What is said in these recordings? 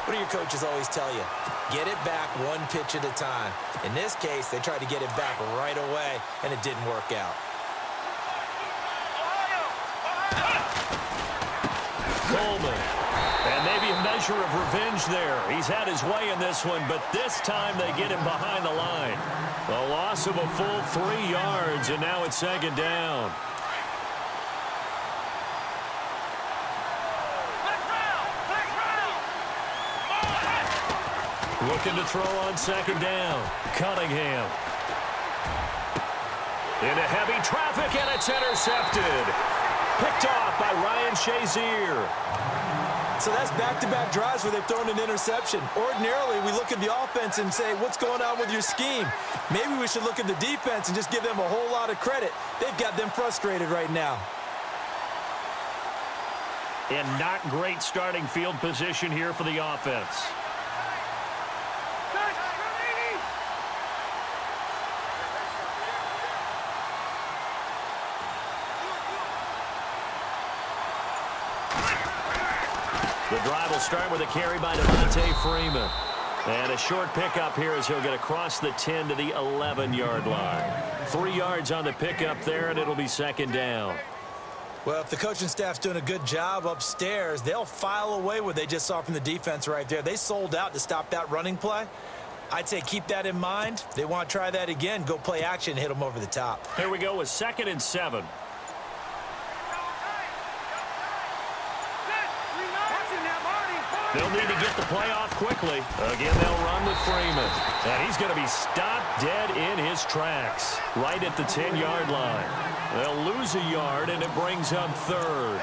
What do your coaches always tell you? Get it back one pitch at a time. In this case, they tried to get it back right away, and it didn't work out. Coleman. And maybe a measure of revenge there. He's had his way in this one, but this time they get him behind the line. A loss of a full 3 yards, and now it's second down. Looking to throw on second down. Cunningham. Into heavy traffic, and it's intercepted. Picked off by Ryan Shazier. So that's back-to-back drives where they've thrown an interception. Ordinarily, we look at the offense and say, what's going on with your scheme? Maybe we should look at the defense and just give them a whole lot of credit. They've got them frustrated right now. And not great starting field position here for the offense. The drive will start with a carry by Devontae Freeman. And a short pickup here as he'll get across the 10 to the 11-yard line. 3 yards on the pickup there, and it'll be second down. Well, if the coaching staff's doing a good job upstairs, they'll file away what they just saw from the defense right there. They sold out to stop that running play. I'd say keep that in mind. They want to try that again. Go play action, hit them over the top. Here we go with 2nd and 7. They'll need to get the play off quickly. Again, they'll run with Freeman. And he's going to be stopped dead in his tracks, right at the 10-yard line. They'll lose a yard, and it brings up 3rd.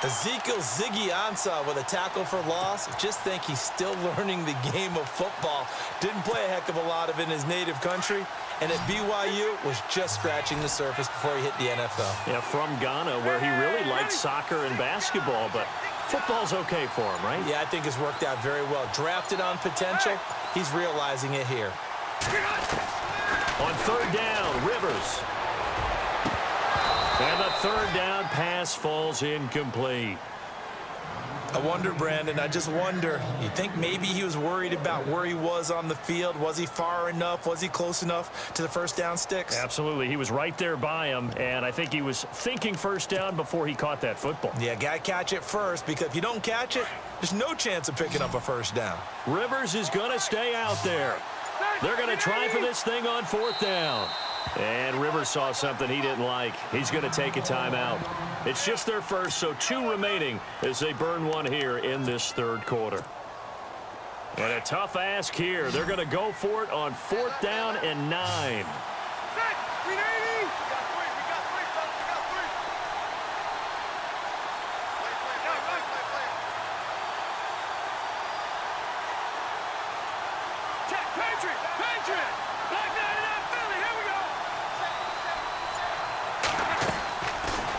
Ezekiel Ziggy Ansah with a tackle for loss. Just think he's still learning the game of football. Didn't play a heck of a lot of it in his native country. And at BYU, was just scratching the surface before he hit the NFL. Yeah, from Ghana, where he really liked soccer and basketball, but football's okay for him, right? Yeah, I think it's worked out very well. Drafted on potential, he's realizing it here. On 3rd down, Rivers. And the 3rd down pass falls incomplete. I wonder, Brandon, I just wonder, you think maybe he was worried about where he was on the field? Was he far enough? Was he close enough to the first down sticks? Absolutely. He was right there by him, and I think he was thinking first down before he caught that football. Yeah, got to catch it first, because if you don't catch it, there's no chance of picking up a first down. Rivers is going to stay out there. They're going to try for this thing on 4th down. And Rivers saw something he didn't like. He's going to take a timeout. It's just their first, so 2 remaining as they burn one here in this 3rd quarter. And a tough ask here. They're going to go for it on 4th down and 9.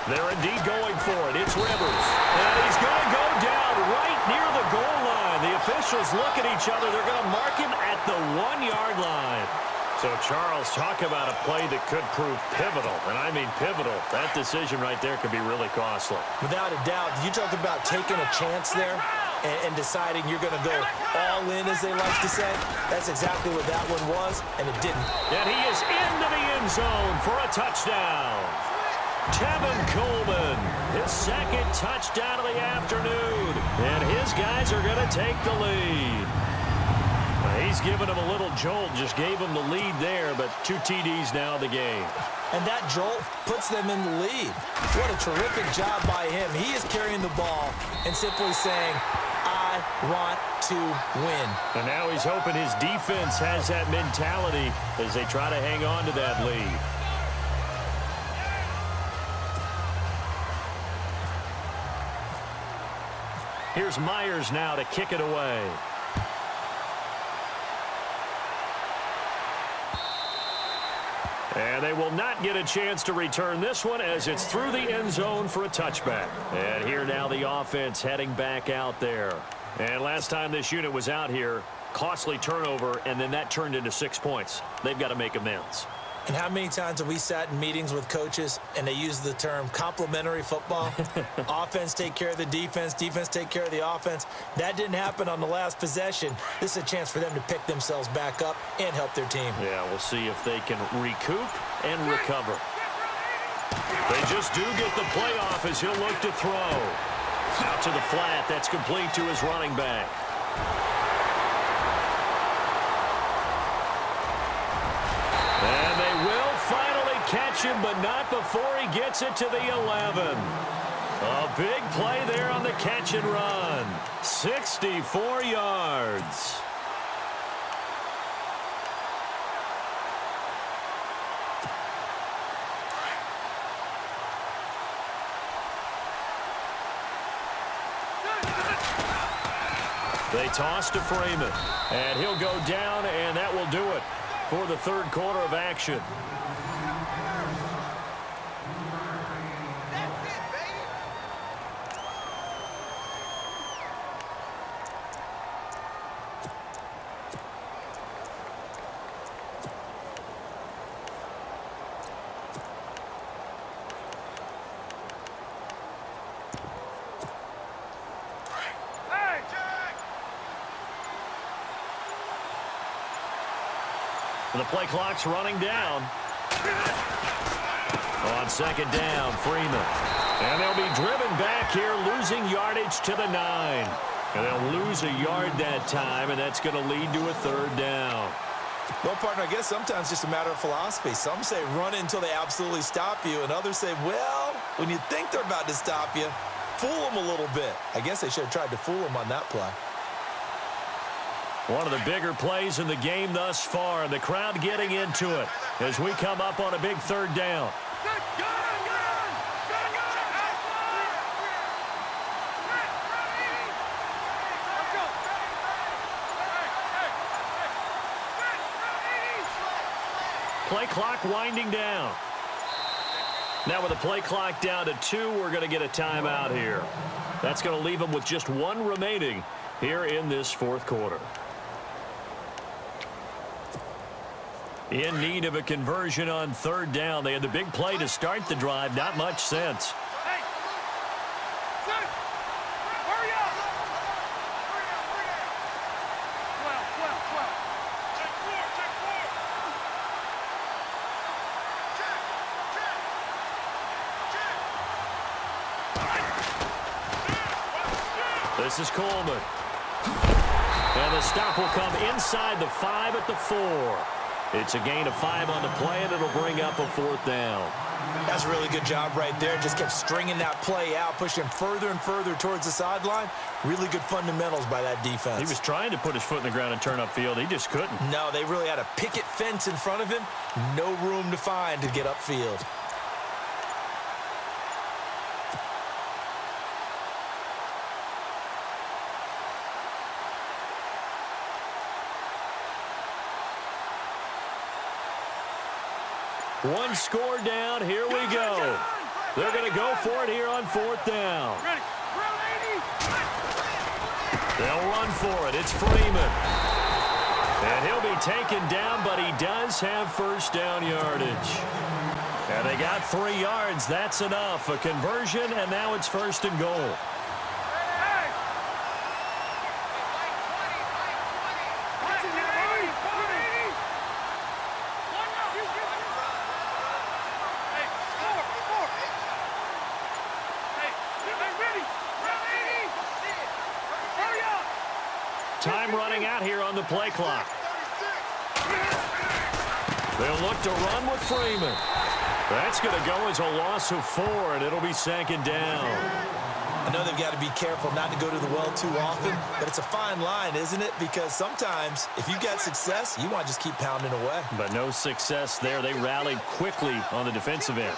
They're indeed going for it. It's Rivers. And he's going to go down right near the goal line. The officials look at each other. They're going to mark him at the 1-yard line. So, Charles, talk about a play that could prove pivotal. And I mean pivotal. That decision right there could be really costly. Without a doubt. You talk about taking a chance there and deciding you're going to go all in, as they like to say. That's exactly what that one was, and it didn't. And he is into the end zone for a touchdown. Tevin Coleman, his 2nd touchdown of the afternoon. And his guys are going to take the lead. He's given him a little jolt, just gave him the lead there, but 2 TDs now in the game. And that jolt puts them in the lead. What a terrific job by him. He is carrying the ball and simply saying, I want to win. And now he's hoping his defense has that mentality as they try to hang on to that lead. Here's Myers now to kick it away. And they will not get a chance to return this one as it's through the end zone for a touchback. And here now the offense heading back out there. And last time this unit was out here, costly turnover, and then that turned into 6 points. They've got to make amends. And how many times have we sat in meetings with coaches and they use the term complementary football? Offense take care of the defense, defense take care of the offense. That didn't happen on the last possession. This is a chance for them to pick themselves back up and help their team. Yeah, we'll see if they can recoup and recover. They just do get the playoff as he'll look to throw. Out to the flat. That's complete to his running back. And they will finally catch him, but not before he gets it to the 11. A big play there on the catch and run. 64 yards. They toss to Freeman, and he'll go down, and that will do it for the third quarter of action. The play clock's running down. On second down, Freeman. And they'll be driven back here, losing yardage to the 9. And they'll lose a yard that time, and that's going to lead to a third down. Well, partner, I guess sometimes it's just a matter of philosophy. Some say run it until they absolutely stop you, and others say, well, when you think they're about to stop you, fool them a little bit. I guess they should have tried to fool them on that play. One of the bigger plays in the game thus far, and the crowd getting into it as we come up on a big third down. Play clock winding down. Now with the play clock down to 2, we're going to get a timeout here. That's going to leave them with just 1 remaining here in this fourth quarter. In need of a conversion on third down. They had the big play to start the drive. Not much sense. Hey. Hurry up. Well. Check four. This is Coleman. And the stop will come inside the 5 at the 4. It's a gain of 5 on the play, and it'll bring up a fourth down. That's a really good job right there. Just kept stringing that play out, pushing him further and further towards the sideline. Really good fundamentals by that defense. He was trying to put his foot in the ground and turn upfield. He just couldn't. No, they really had a picket fence in front of him. No room to find to get upfield. One score down. Here we go. They're going to go for it here on fourth down. They'll run for it. It's Freeman. And he'll be taken down, but he does have first down yardage. And they got 3 yards. That's enough. A conversion, and now it's first and goal. Time running out here on the play clock. They'll look to run with Freeman. That's going to go as a loss of 4, and it'll be second down. I know they've got to be careful not to go to the well too often, but it's a fine line, isn't it? Because sometimes if you got success, you want to just keep pounding away. But no success there. They rallied quickly on the defensive end.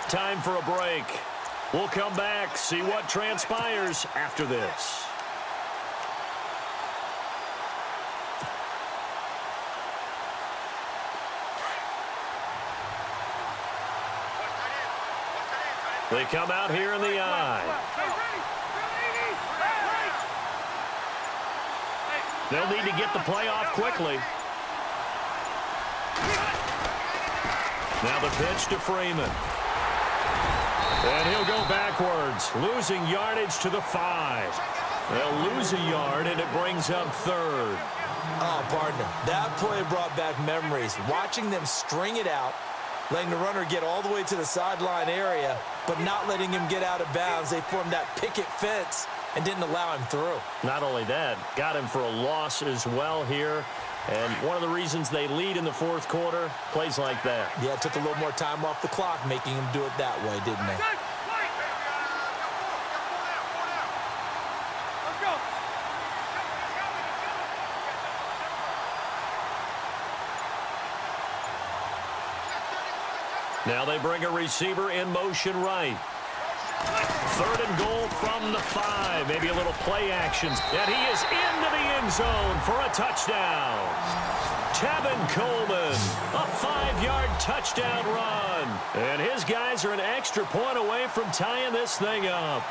Time for a break. We'll come back, see what transpires after this. They come out here in the eye. They'll need to get the play off quickly. Now the pitch to Freeman. And he'll go backwards, losing yardage to the 5. They'll lose a yard, and it brings up third. Oh, partner, that play brought back memories. Watching them string it out, letting the runner get all the way to the sideline area, but not letting him get out of bounds. They formed that picket fence and didn't allow him through. Not only that, got him for a loss as well here. And one of the reasons they lead in the fourth quarter, plays like that. Yeah, it took a little more time off the clock, making him do it that way, didn't they? Let's go. Now they bring a receiver in motion right. Third and goal from the 5. Maybe a little play action. And he is into the end zone for a touchdown. Tevin Coleman, a 5-yard touchdown run. And his guys are an extra point away from tying this thing up.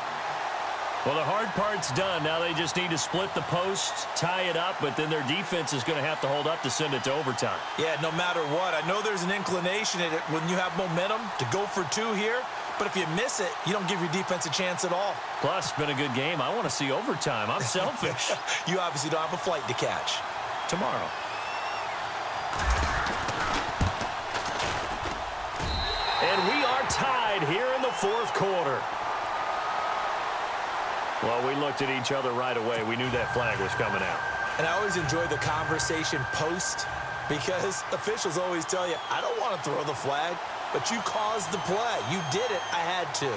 Well, the hard part's done. Now they just need to split the posts, tie it up, but then their defense is going to have to hold up to send it to overtime. Yeah, no matter what. I know there's an inclination in it when you have momentum to go for 2 here, but if you miss it, you don't give your defense a chance at all. Plus, it's been a good game. I want to see overtime. I'm selfish. You obviously don't have a flight to catch. Tomorrow. And we are tied here in the fourth quarter. Well, we looked at each other right away. We knew that flag was coming out. And I always enjoy the conversation post because officials always tell you, I don't want to throw the flag, but you caused the play. You did it. I had to.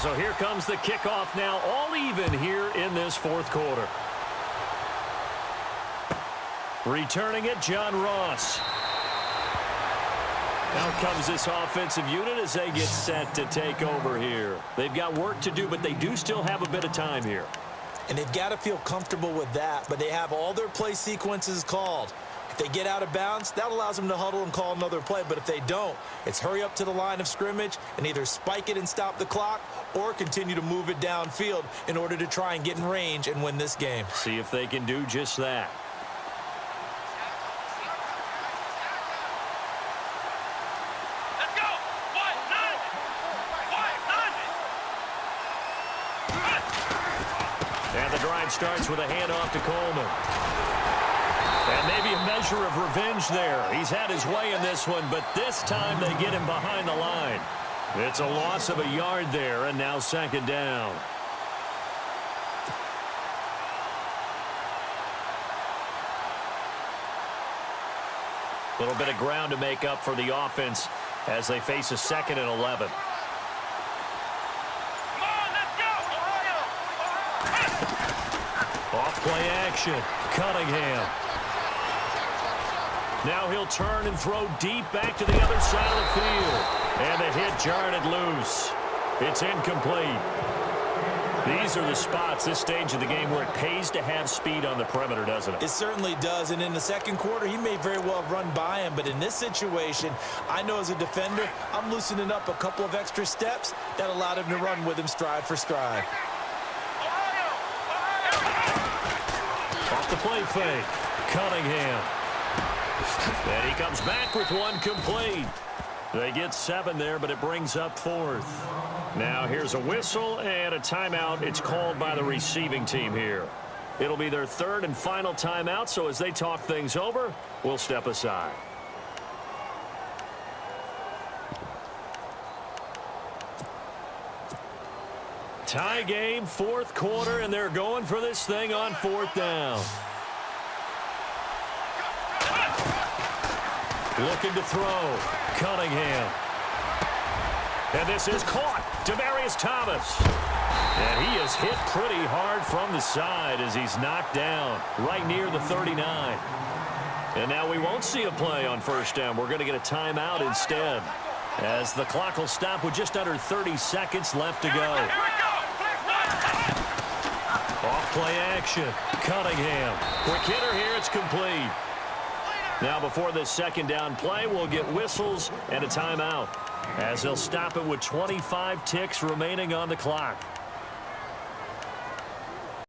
So here comes the kickoff now, all even here in this fourth quarter. Returning it, John Ross. Out comes this offensive unit as they get set to take over here. They've got work to do, but they do still have a bit of time here. And they've got to feel comfortable with that, but they have all their play sequences called. If they get out of bounds, that allows them to huddle and call another play. But if they don't, it's hurry up to the line of scrimmage and either spike it and stop the clock or continue to move it downfield in order to try and get in range and win this game. See if they can do just that. Let's go. What? None. What? None. And the drive starts with a handoff to Coleman. And maybe a measure of revenge there. He's had his way in this one, but this time they get him behind the line. It's a loss of a yard there, and now second down. A little bit of ground to make up for the offense as they face a 2nd and 11. Come on, let's go. Off play action. Cunningham. Now he'll turn and throw deep back to the other side of the field. And the hit jarred it loose. It's incomplete. These are the spots, this stage of the game, where it pays to have speed on the perimeter, doesn't it? It certainly does, and in the second quarter, he may very well have run by him, but in this situation, I know as a defender, I'm loosening up a couple of extra steps that allowed him to run with him stride for stride. Off the play fake. Cunningham. And he comes back with one complete. They get 7 there, but it brings up 4th. Now here's a whistle and a timeout. It's called by the receiving team here. It'll be their 3rd and final timeout, so as they talk things over, we'll step aside. Tie game, 4th quarter, and they're going for this thing on 4th down. Looking to throw. Cunningham. And this is caught. Demaryius Thomas. And he is hit pretty hard from the side as he's knocked down right near the 39. And now we won't see a play on 1st down. We're going to get a timeout instead, as the clock will stop with just under 30 seconds left to go. Off play action. Cunningham. Quick hitter here. It's complete. Now, before this second down play, we'll get whistles and a timeout, as they'll stop it with 25 ticks remaining on the clock.